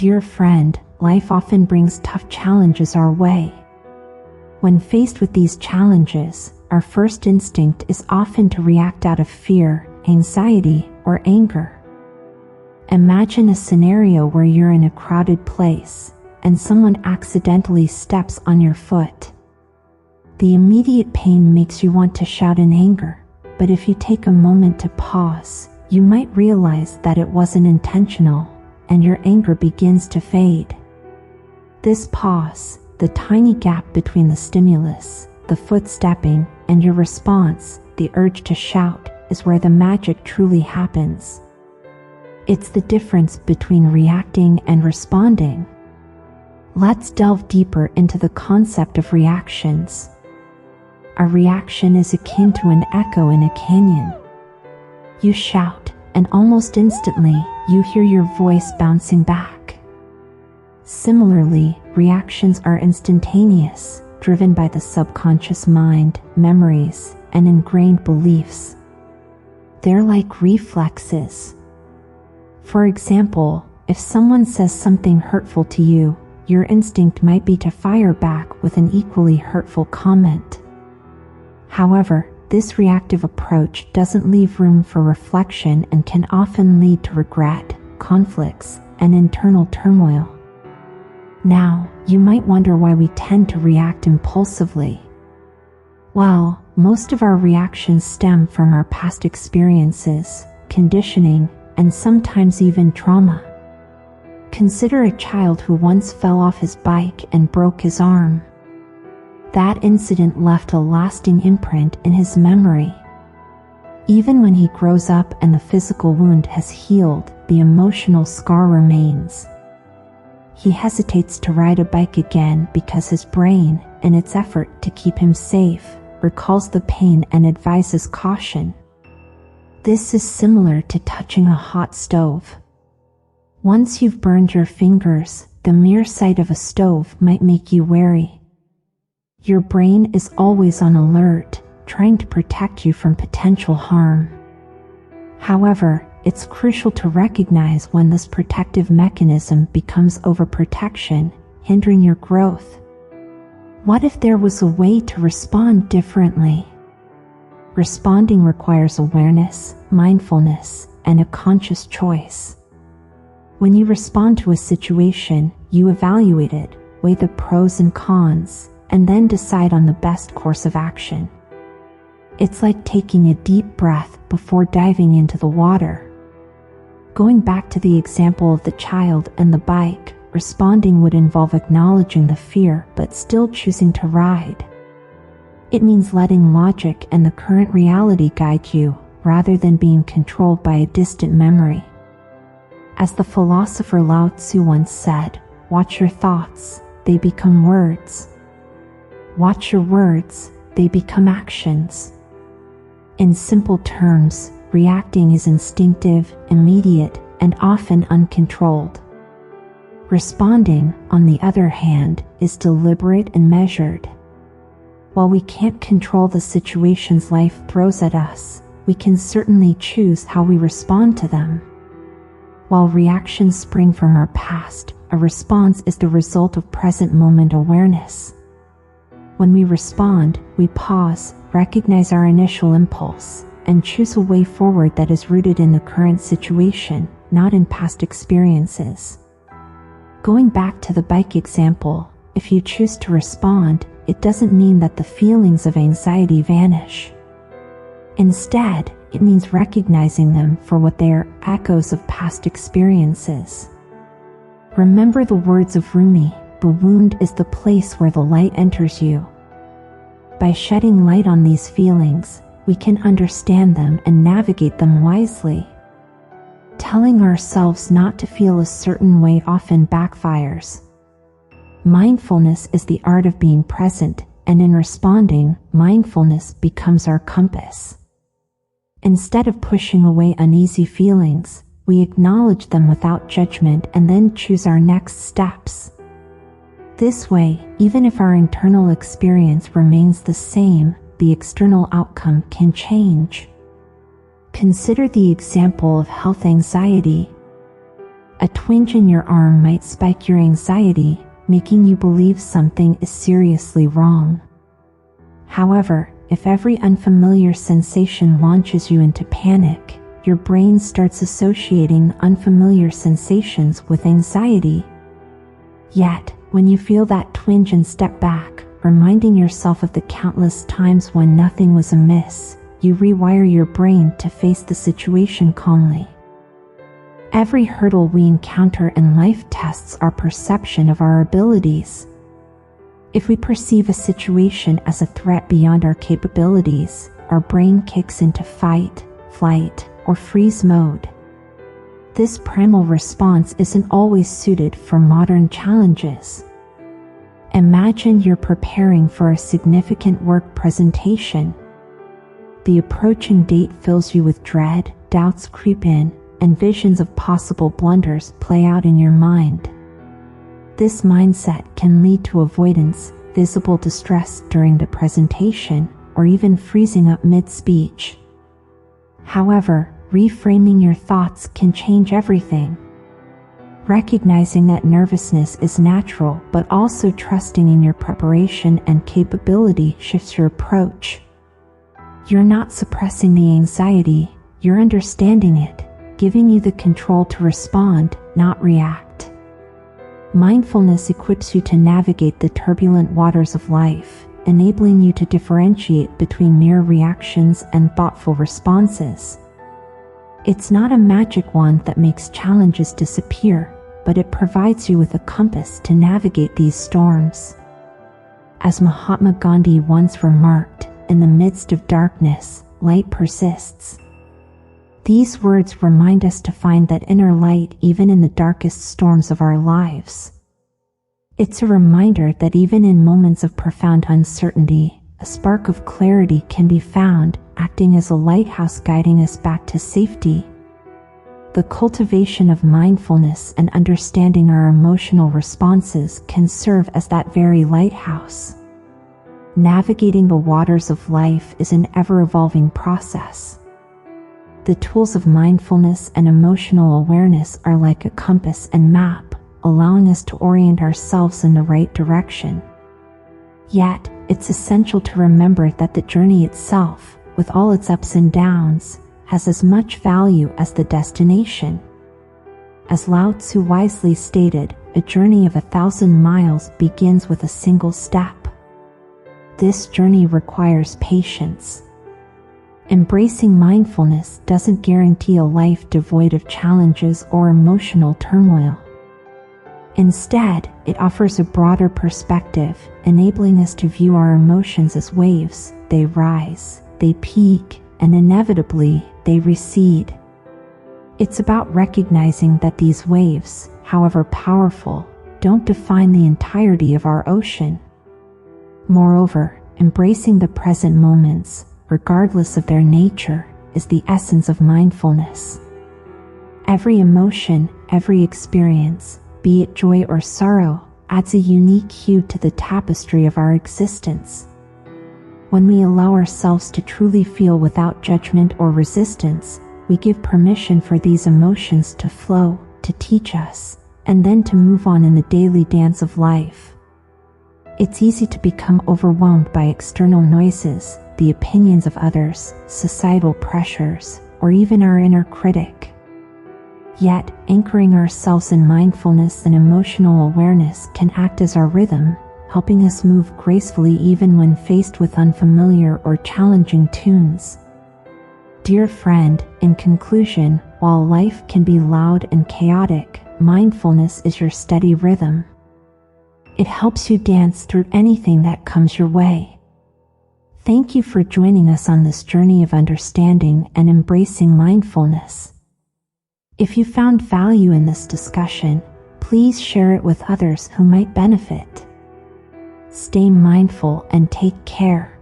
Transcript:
Dear friend, life often brings tough challenges our way. When faced with these challenges, our first instinct is often to react out of fear, anxiety, or anger. Imagine a scenario where you're in a crowded place, and someone accidentally steps on your foot. The immediate pain makes you want to shout in anger, but if you take a moment to pause, you might realize that it wasn't intentional, and your anger begins to fade. This pause, the tiny gap between the stimulus, the foot stepping, and your response, the urge to shout, is where the magic truly happens. It's the difference between reacting and responding. Let's delve deeper into the concept of reactions. A reaction is akin to an echo in a canyon. You shout, and almost instantly, you hear your voice bouncing back. Similarly, reactions are instantaneous, driven by the subconscious mind, memories, and ingrained beliefs. They're like reflexes. For example, if someone says something hurtful to you, your instinct might be to fire back with an equally hurtful comment. However, this reactive approach doesn't leave room for reflection and can often lead to regret, conflicts, and internal turmoil. Now, you might wonder why we tend to react impulsively. Well, most of our reactions stem from our past experiences, conditioning, and sometimes even trauma. Consider a child who once fell off his bike and broke his arm. That incident left a lasting imprint in his memory. Even when he grows up and the physical wound has healed, the emotional scar remains. He hesitates to ride a bike again because his brain, in its effort to keep him safe, recalls the pain and advises caution. This is similar to touching a hot stove. Once you've burned your fingers, the mere sight of a stove might make you wary. Your brain is always on alert, trying to protect you from potential harm. However, it's crucial to recognize when this protective mechanism becomes overprotection, hindering your growth. What if there was a way to respond differently? Responding requires awareness, mindfulness, and a conscious choice. When you respond to a situation, you evaluate it, weigh the pros and cons, and then decide on the best course of action. It's like taking a deep breath before diving into the water. Going back to the example of the child and the bike, responding would involve acknowledging the fear but still choosing to ride. It means letting logic and the current reality guide you, rather than being controlled by a distant memory. As the philosopher Lao Tzu once said, "Watch your thoughts, they become words. Watch your words, they become actions." In simple terms, reacting is instinctive, immediate, and often uncontrolled. Responding, on the other hand, is deliberate and measured. While we can't control the situations life throws at us, we can certainly choose how we respond to them. While reactions spring from our past, a response is the result of present moment awareness. When we respond, we pause, recognize our initial impulse, and choose a way forward that is rooted in the current situation, not in past experiences. Going back to the bike example, if you choose to respond, it doesn't mean that the feelings of anxiety vanish. Instead, it means recognizing them for what they are, echoes of past experiences. Remember the words of Rumi, "The wound is the place where the light enters you." By shedding light on these feelings, we can understand them and navigate them wisely. Telling ourselves not to feel a certain way often backfires. Mindfulness is the art of being present, and in responding, mindfulness becomes our compass. Instead of pushing away uneasy feelings, we acknowledge them without judgment and then choose our next steps. This way, even if our internal experience remains the same, the external outcome can change. Consider the example of health anxiety. A twinge in your arm might spike your anxiety, making you believe something is seriously wrong. However, if every unfamiliar sensation launches you into panic, your brain starts associating unfamiliar sensations with anxiety. Yet, when you feel that twinge and step back, reminding yourself of the countless times when nothing was amiss, you rewire your brain to face the situation calmly. Every hurdle we encounter in life tests our perception of our abilities. If we perceive a situation as a threat beyond our capabilities, our brain kicks into fight, flight, or freeze mode. This primal response isn't always suited for modern challenges. Imagine you're preparing for a significant work presentation. The approaching date fills you with dread, doubts creep in, and visions of possible blunders play out in your mind. This mindset can lead to avoidance, visible distress during the presentation, or even freezing up mid-speech. However, reframing your thoughts can change everything. Recognizing that nervousness is natural, but also trusting in your preparation and capability shifts your approach. You're not suppressing the anxiety, you're understanding it, giving you the control to respond, not react. Mindfulness equips you to navigate the turbulent waters of life, enabling you to differentiate between mere reactions and thoughtful responses. It's not a magic wand that makes challenges disappear, but it provides you with a compass to navigate these storms. As Mahatma Gandhi once remarked, "In the midst of darkness, light persists." These words remind us to find that inner light even in the darkest storms of our lives. It's a reminder that even in moments of profound uncertainty, a spark of clarity can be found, acting as a lighthouse guiding us back to safety. The cultivation of mindfulness and understanding our emotional responses can serve as that very lighthouse. Navigating the waters of life is an ever-evolving process. The tools of mindfulness and emotional awareness are like a compass and map, allowing us to orient ourselves in the right direction. Yet, it's essential to remember that the journey itself, with all its ups and downs, has as much value as the destination. As Lao Tzu wisely stated, a journey of 1,000 miles begins with a single step. This journey requires patience. Embracing mindfulness doesn't guarantee a life devoid of challenges or emotional turmoil. Instead, it offers a broader perspective, enabling us to view our emotions as waves. They rise, they peak, and inevitably, they recede. It's about recognizing that these waves, however powerful, don't define the entirety of our ocean. Moreover, embracing the present moments, regardless of their nature, is the essence of mindfulness. Every emotion, every experience, be it joy or sorrow, adds a unique hue to the tapestry of our existence. When we allow ourselves to truly feel without judgment or resistance, we give permission for these emotions to flow, to teach us, and then to move on in the daily dance of life. It's easy to become overwhelmed by external noises, the opinions of others, societal pressures, or even our inner critic. Yet, anchoring ourselves in mindfulness and emotional awareness can act as our rhythm, helping us move gracefully even when faced with unfamiliar or challenging tunes. Dear friend, in conclusion, while life can be loud and chaotic, mindfulness is your steady rhythm. It helps you dance through anything that comes your way. Thank you for joining us on this journey of understanding and embracing mindfulness. If you found value in this discussion, please share it with others who might benefit. Stay mindful and take care.